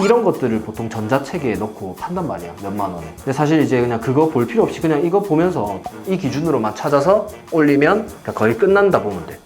이런 것들을 보통 전자책에 넣고 판단 말이야, 몇만 원에. 근데 사실 이제 그냥 그거 볼 필요 없이 그냥 이거 보면서 이 기준으로만 찾아서 올리면 그러니까 거의 끝난다 보면 돼.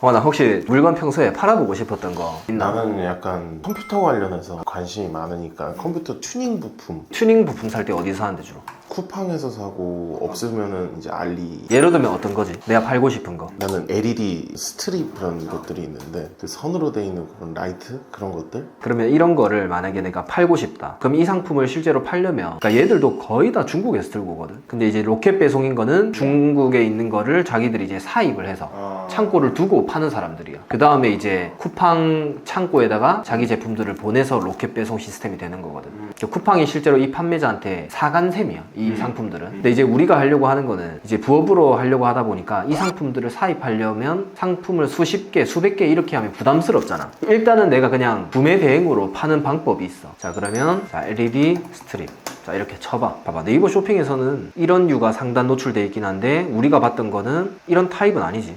나 혹시 물건 평소에 팔아보고 싶었던 거 있나? 나는 약간 컴퓨터 관련해서 관심이 많으니까 컴퓨터 튜닝 부품 튜닝 부품 살 때 어디서 사는데 주로? 쿠팡에서 사고 없으면은 이제 알리. 예를 들면 어떤 거지? 내가 팔고 싶은 거. 나는 LED 스트립 그런 것들이 있는데 그 선으로 돼 있는 그런 라이트 그런 것들. 그러면 이런 거를 만약에 내가 팔고 싶다. 그럼 이 상품을 실제로 팔려면 그러니까 얘들도 거의 다 중국에서 들고 오거든. 근데 이제 로켓 배송인 거는 중국에 있는 거를 자기들이 이제 사입을 해서 창고를 두고 파는 사람들이야. 그 다음에 이제 쿠팡 창고에다가 자기 제품들을 보내서 로켓 배송 시스템이 되는 거거든. 쿠팡이 실제로 이 판매자한테 사간 셈이야, 이 상품들은. 근데 이제 우리가 하려고 하는 거는 이제 부업으로 하려고 하다 보니까 이 상품들을 사입하려면 상품을 수십 개, 수백 개 이렇게 하면 부담스럽잖아. 일단은 내가 그냥 구매 대행으로 파는 방법이 있어. 자, 그러면 자, LED 스트립. 자, 이렇게 쳐봐. 봐봐. 네이버 쇼핑에서는 이런 류가 상단 노출되어 있긴 한데 우리가 봤던 거는 이런 타입은 아니지.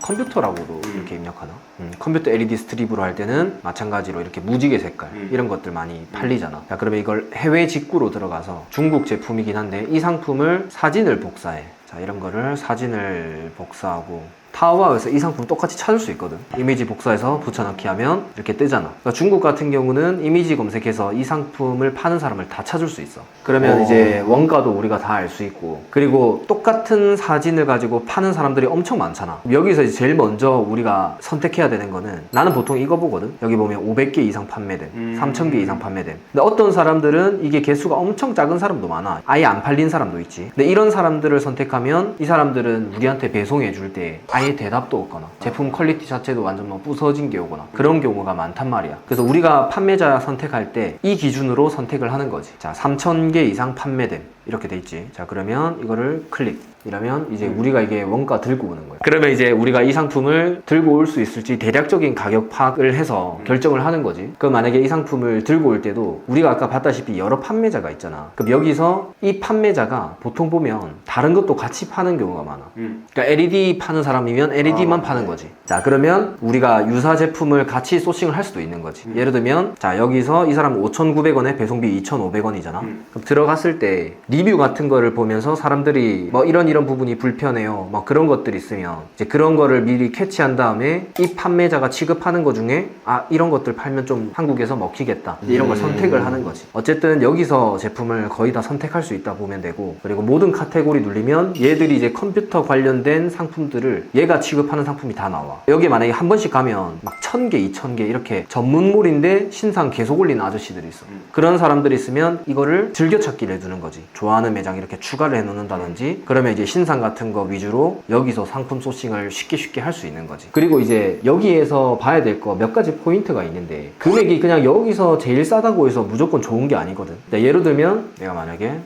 컴퓨터라고도 이렇게 입력하나? 컴퓨터 LED 스트립으로 할 때는 마찬가지로 이렇게 무지개 색깔 이런 것들 많이 팔리잖아. 자, 그러면 이걸 해외 직구로 들어가서 중국 제품이긴 한데 이 상품을 사진을 복사해. 자, 이런 거를 사진을 복사하고 타오바오에서 이 상품 똑같이 찾을 수 있거든. 이미지 복사해서 붙여넣기 하면 이렇게 뜨잖아. 그러니까 중국 같은 경우는 이미지 검색해서 이 상품을 파는 사람을 다 찾을 수 있어. 그러면 이제 원가도 우리가 다 알 수 있고, 그리고 똑같은 사진을 가지고 파는 사람들이 엄청 많잖아. 여기서 이제 제일 먼저 우리가 선택해야 되는 거는, 나는 보통 이거 보거든. 여기 보면 500개 이상 판매된, 3000개 이상 판매된. 근데 어떤 사람들은 이게 개수가 엄청 작은 사람도 많아. 아예 안 팔린 사람도 있지. 근데 이런 사람들을 선택하면 이 사람들은 우리한테 배송해 줄 때 아예 대답도 없거나 제품 퀄리티 자체도 완전 뭐 부서진 게 오거나 그런 경우가 많단 말이야. 그래서 우리가 판매자 선택할 때 이 기준으로 선택을 하는 거지. 자, 3000개 이상 판매됨 이렇게 돼 있지. 자, 그러면 이거를 클릭. 이러면 이제 우리가 이게 원가 들고 오는 거야. 그러면 이제 우리가 이 상품을 들고 올 수 있을지 대략적인 가격 파악을 해서 결정을 하는 거지. 그럼 만약에 이 상품을 들고 올 때도 우리가 아까 봤다시피 여러 판매자가 있잖아. 그럼 여기서 이 판매자가 보통 보면 다른 것도 같이 파는 경우가 많아. 그러니까 LED 파는 사람이면 LED만 파는 거지. 자, 그러면 우리가 유사 제품을 같이 소싱을 할 수도 있는 거지. 예를 들면 자, 여기서 이 사람 5,900원에 배송비 2,500원이잖아. 그럼 들어갔을 때 리뷰 같은 거를 보면서 사람들이 뭐 이런 부분이 불편해요, 막 그런 것들이 있으면 이제 그런 거를 미리 캐치한 다음에 이 판매자가 취급하는 것 중에 아, 이런 것들 팔면 좀 한국에서 먹히겠다, 이런 걸 선택을 하는 거지. 어쨌든 여기서 제품을 거의 다 선택할 수 있다 보면 되고, 그리고 모든 카테고리 눌리면 얘들이 이제 컴퓨터 관련된 상품들을 얘가 취급하는 상품이 다 나와. 여기 만약에 한 번씩 가면 막 1000개, 2000개 이렇게 전문몰인데 신상 계속 올리는 아저씨들이 있어. 그런 사람들이 있으면 이거를 즐겨찾기를 해주는 거지. 좋아하는 매장 이렇게 추가를 해놓는다든지, 그러면 이제 신상 같은 거 위주로 여기서 상품 소싱을 쉽게 할 수 있는 거지. 그리고 이제 여기에서 봐야 될 거 몇 가지 포인트가 있는데, 금액이 그냥 여기서 제일 싸다고 해서 무조건 좋은 게 아니거든. 예를 들면 내가 만약에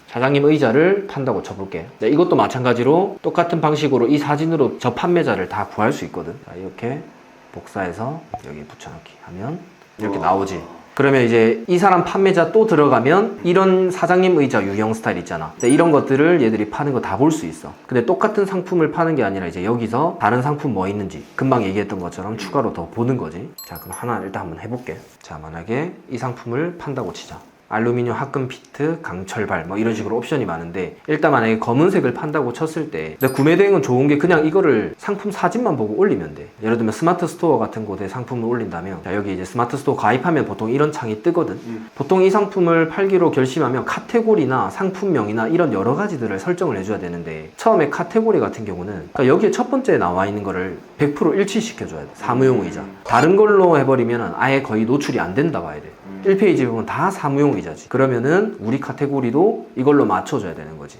사장님 의자를 판다고 쳐볼게. 이것도 마찬가지로 똑같은 방식으로 이 사진으로 저 판매자를 다 구할 수 있거든. 자, 이렇게 복사해서 여기 붙여넣기 하면 이렇게 나오지. 그러면 이제 이 사람 판매자 또 들어가면 이런 사장님 의자 유형 스타일 있잖아. 이런 것들을 얘들이 파는 거 다 볼 수 있어. 근데 똑같은 상품을 파는 게 아니라 이제 여기서 다른 상품 뭐 있는지 금방 얘기했던 것처럼 추가로 더 보는 거지. 자, 그럼 하나 일단 한번 해볼게. 자, 만약에 이 상품을 판다고 치자. 알루미늄 합금 피트, 강철발 뭐 이런 식으로 옵션이 많은데, 일단 만약에 검은색을 판다고 쳤을 때 구매 대행은 좋은 게 그냥 이거를 상품 사진만 보고 올리면 돼. 예를 들면 스마트 스토어 같은 곳에 상품을 올린다면, 자, 여기 이제 스마트 스토어 가입하면 보통 이런 창이 뜨거든. 보통 이 상품을 팔기로 결심하면 카테고리나 상품명이나 이런 여러 가지들을 설정을 해줘야 되는데, 처음에 카테고리 같은 경우는 그러니까 여기에 첫 번째에 나와 있는 거를 100% 일치시켜줘야 돼. 사무용 의자. 다른 걸로 해버리면 아예 거의 노출이 안 된다 봐야 돼. 1페이지 보면 다 사무용 의자지. 그러면은 우리 카테고리도 이걸로 맞춰줘야 되는 거지.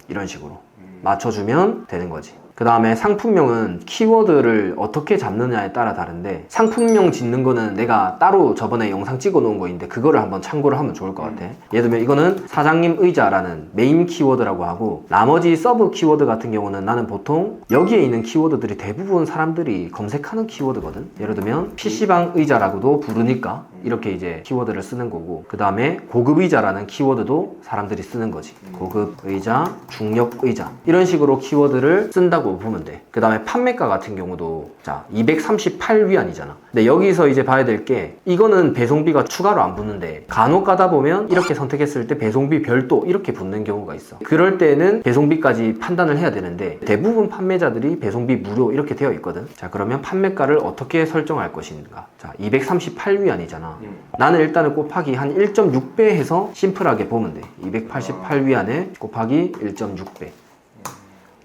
이런 식으로 맞춰주면 되는 거지. 그 다음에 상품명은 키워드를 어떻게 잡느냐에 따라 다른데, 상품명 짓는 거는 내가 따로 저번에 영상 찍어 놓은 거 있는데 그거를 한번 참고를 하면 좋을 것 같아. 예를 들면 이거는 사장님 의자라는 메인 키워드라고 하고, 나머지 서브 키워드 같은 경우는 나는 보통 여기에 있는 키워드들이 대부분 사람들이 검색하는 키워드거든. 예를 들면 PC방 의자라고도 부르니까 이렇게 이제 키워드를 쓰는 거고, 그 다음에 고급 의자라는 키워드도 사람들이 쓰는 거지. 고급 의자, 중력 의자 이런 식으로 키워드를 쓴다고 있다고 보면 돼. 그 다음에 판매가 같은 경우도 자 238위안이잖아. 근데 여기서 이제 봐야 될 게 이거는 배송비가 추가로 안 붙는데 간혹 가다 보면 이렇게 선택했을 때 배송비 별도 이렇게 붙는 경우가 있어. 그럴 때는 배송비까지 판단을 해야 되는데 대부분 판매자들이 배송비 무료 이렇게 되어 있거든. 자 그러면 판매가를 어떻게 설정할 것인가. 자 238위안이잖아. 나는 일단은 곱하기 한 1.6배 해서 심플하게 보면 돼. 288위안에 곱하기 1.6배.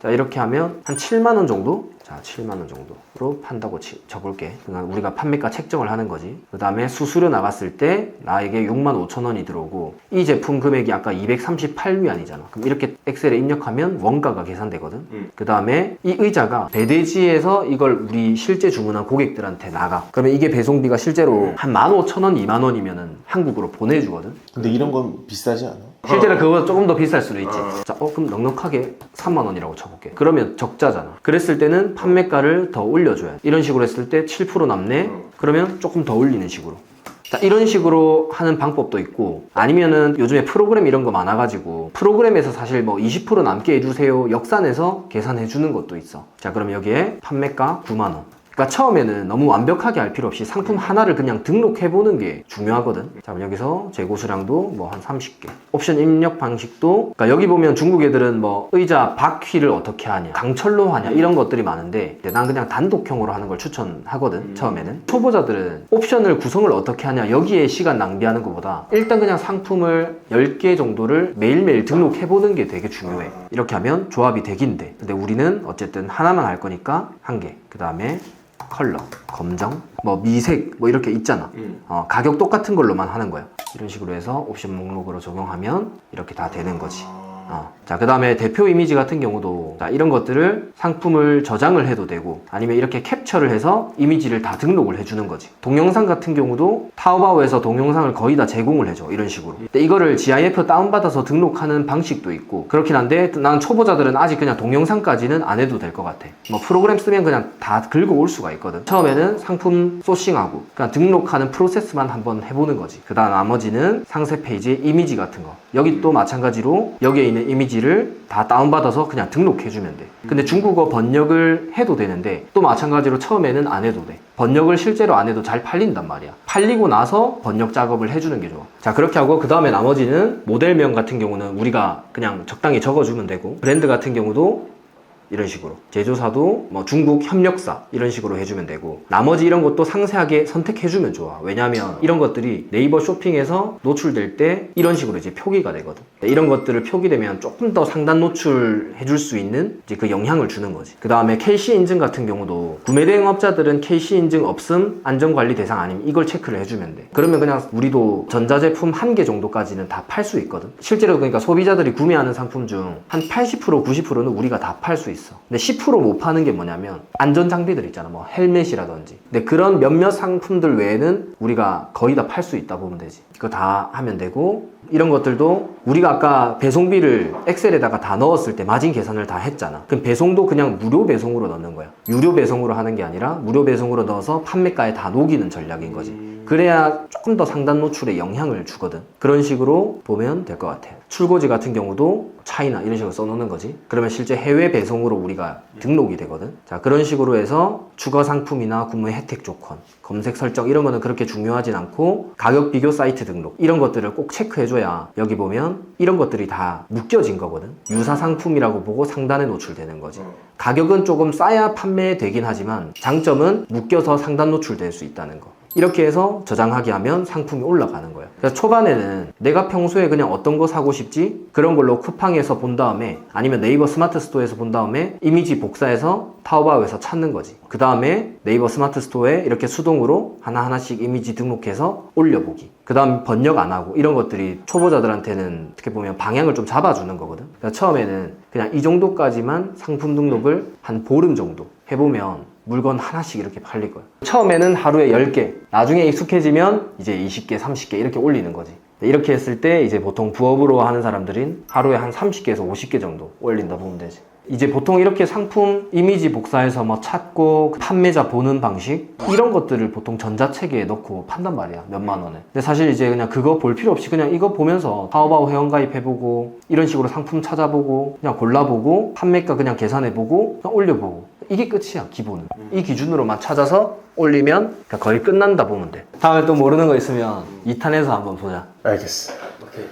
자 이렇게 하면 한 7만원 정도? 자 7만원 정도로 판다고 적을게. 그러니까 우리가 판매가 책정을 하는 거지. 그 다음에 수수료 나갔을 때 나에게 65,000원이 들어오고 이 제품 금액이 아까 238위안이잖아. 그럼 이렇게 엑셀에 입력하면 원가가 계산되거든. 그 다음에 이 의자가 배대지에서 이걸 우리 실제 주문한 고객들한테 나가. 그러면 이게 배송비가 실제로 한 15,000원, 2만원이면은 한국으로 보내주거든. 근데 이런 건 비싸지 않아? 실제로 그거보다 조금 더 비쌀 수도 있지. 자, 그럼 넉넉하게 3만원이라고 쳐볼게. 그러면 적자잖아. 그랬을 때는 판매가를 더 올려줘야 돼. 이런 식으로 했을 때 7% 남네? 그러면 조금 더 올리는 식으로. 자, 이런 식으로 하는 방법도 있고, 아니면은 요즘에 프로그램 이런 거 많아가지고 프로그램에서 사실 뭐 20% 남게 해주세요 역산해서 계산해주는 것도 있어. 자, 그럼 여기에 판매가 9만원. 그러니까 처음에는 너무 완벽하게 할 필요 없이 상품 하나를 그냥 등록해보는 게 중요하거든. 자, 그럼 여기서 재고 수량도 뭐 한 30개. 옵션 입력 방식도, 그러니까 여기 보면 중국 애들은 뭐 의자 바퀴를 어떻게 하냐, 강철로 하냐 이런 것들이 많은데 난 그냥 단독형으로 하는 걸 추천하거든. 처음에는. 초보자들은 옵션을 구성을 어떻게 하냐 여기에 시간 낭비하는 것보다 일단 그냥 상품을 10개 정도를 매일매일 등록해보는 게 되게 중요해. 이렇게 하면 조합이 되긴 돼. 근데 우리는 어쨌든 하나만 할 거니까 한 개. 그 다음에 컬러, 검정, 뭐 미색 뭐 이렇게 있잖아. 가격 똑같은 걸로만 하는 거야. 이런 식으로 해서 옵션 목록으로 적용하면 이렇게 다 되는 거지. 자, 그 다음에 대표 이미지 같은 경우도 자, 이런 것들을 상품을 저장을 해도 되고 아니면 이렇게 캡처를 해서 이미지를 다 등록을 해주는 거지. 동영상 같은 경우도 타오바오에서 동영상을 거의 다 제공을 해줘. 이런 식으로. 근데 이거를 GIF 다운받아서 등록하는 방식도 있고 그렇긴 한데 난 초보자들은 아직 그냥 동영상까지는 안 해도 될 것 같아. 뭐 프로그램 쓰면 그냥 다 긁어올 수가 있거든. 처음에는 상품 소싱하고 그냥 등록하는 프로세스만 한번 해보는 거지. 그 다음 나머지는 상세 페이지 이미지 같은 거. 여기 또 마찬가지로 여기에 있는 이미지를 다 다운받아서 그냥 등록해주면 돼. 근데 중국어 번역을 해도 되는데 또 마찬가지로 처음에는 안 해도 돼. 번역을 실제로 안 해도 잘 팔린단 말이야. 팔리고 나서 번역 작업을 해주는 게 좋아. 자, 그렇게 하고 그 다음에 나머지는 모델명 같은 경우는 우리가 그냥 적당히 적어주면 되고 브랜드 같은 경우도 이런 식으로 제조사도 뭐 중국 협력사 이런 식으로 해주면 되고 나머지 이런 것도 상세하게 선택해주면 좋아. 왜냐면 이런 것들이 네이버 쇼핑에서 노출될 때 이런 식으로 이제 표기가 되거든. 이런 것들을 표기되면 조금 더 상단 노출해줄 수 있는 이제 그 영향을 주는 거지. 그 다음에 KC 인증 같은 경우도 구매 대행업자들은 KC 인증 없음 안전관리 대상 아님 이걸 체크를 해주면 돼. 그러면 그냥 우리도 전자제품 1개 정도까지는 다 팔 수 있거든. 실제로 그러니까 소비자들이 구매하는 상품 중 한 80% 90%는 우리가 다 팔 수 있어. 근데 10% 못 파는 게 뭐냐면 안전장비들 있잖아. 뭐 헬멧이라든지. 근데 그런 몇몇 상품들 외에는 우리가 거의 다 팔 수 있다 보면 되지. 그거 다 하면 되고 이런 것들도 우리가 아까 배송비를 엑셀에다가 다 넣었을 때 마진 계산을 다 했잖아. 그럼 배송도 그냥 무료 배송으로 넣는 거야. 유료 배송으로 하는 게 아니라 무료 배송으로 넣어서 판매가에 다 녹이는 전략인 거지. 그래야 조금 더 상단 노출에 영향을 주거든. 그런 식으로 보면 될 것 같아요. 출고지 같은 경우도 차이나 이런 식으로 써놓는 거지. 그러면 실제 해외 배송으로 우리가 등록이 되거든. 자, 그런 식으로 해서 추가 상품이나 구매 혜택 조건, 검색 설정 이런 거는 그렇게 중요하진 않고 가격 비교 사이트 등록 이런 것들을 꼭 체크해줘야 여기 보면 이런 것들이 다 묶여진 거거든. 유사 상품이라고 보고 상단에 노출되는 거지. 가격은 조금 싸야 판매되긴 하지만 장점은 묶여서 상단 노출될 수 있다는 거. 이렇게 해서 저장하게 하면 상품이 올라가는 거야. 그래서 초반에는 내가 평소에 그냥 어떤 거 사고 싶지? 그런 걸로 쿠팡에서 본 다음에 아니면 네이버 스마트 스토어에서 본 다음에 이미지 복사해서 타오바오에서 찾는 거지. 그 다음에 네이버 스마트 스토어에 이렇게 수동으로 하나하나씩 이미지 등록해서 올려보기. 그 다음 번역 안 하고 이런 것들이 초보자들한테는 어떻게 보면 방향을 좀 잡아주는 거거든. 그러니까 처음에는 그냥 이 정도까지만 상품 등록을 한 보름 정도 해보면 물건 하나씩 이렇게 팔릴 거야. 처음에는 하루에 10개, 나중에 익숙해지면 이제 20개, 30개 이렇게 올리는 거지. 이렇게 했을 때 이제 보통 부업으로 하는 사람들은 하루에 한 30개에서 50개 정도 올린다 보면 되지. 이제 보통 이렇게 상품 이미지 복사해서 뭐 찾고 판매자 보는 방식 이런 것들을 보통 전자체계에 넣고 판단 말이야, 몇만 원에. 근데 사실 이제 그냥 그거 볼 필요 없이 그냥 이거 보면서 타오바오 회원가입해보고 이런 식으로 상품 찾아보고 그냥 골라보고 판매가 그냥 계산해보고 그냥 올려보고 이게 끝이야, 기본은. 이 기준으로만 찾아서 올리면 그냥 거의 끝난다 보면 돼. 다음에 또 모르는 거 있으면 2탄에서 한번 보자. 알겠어. 오케이.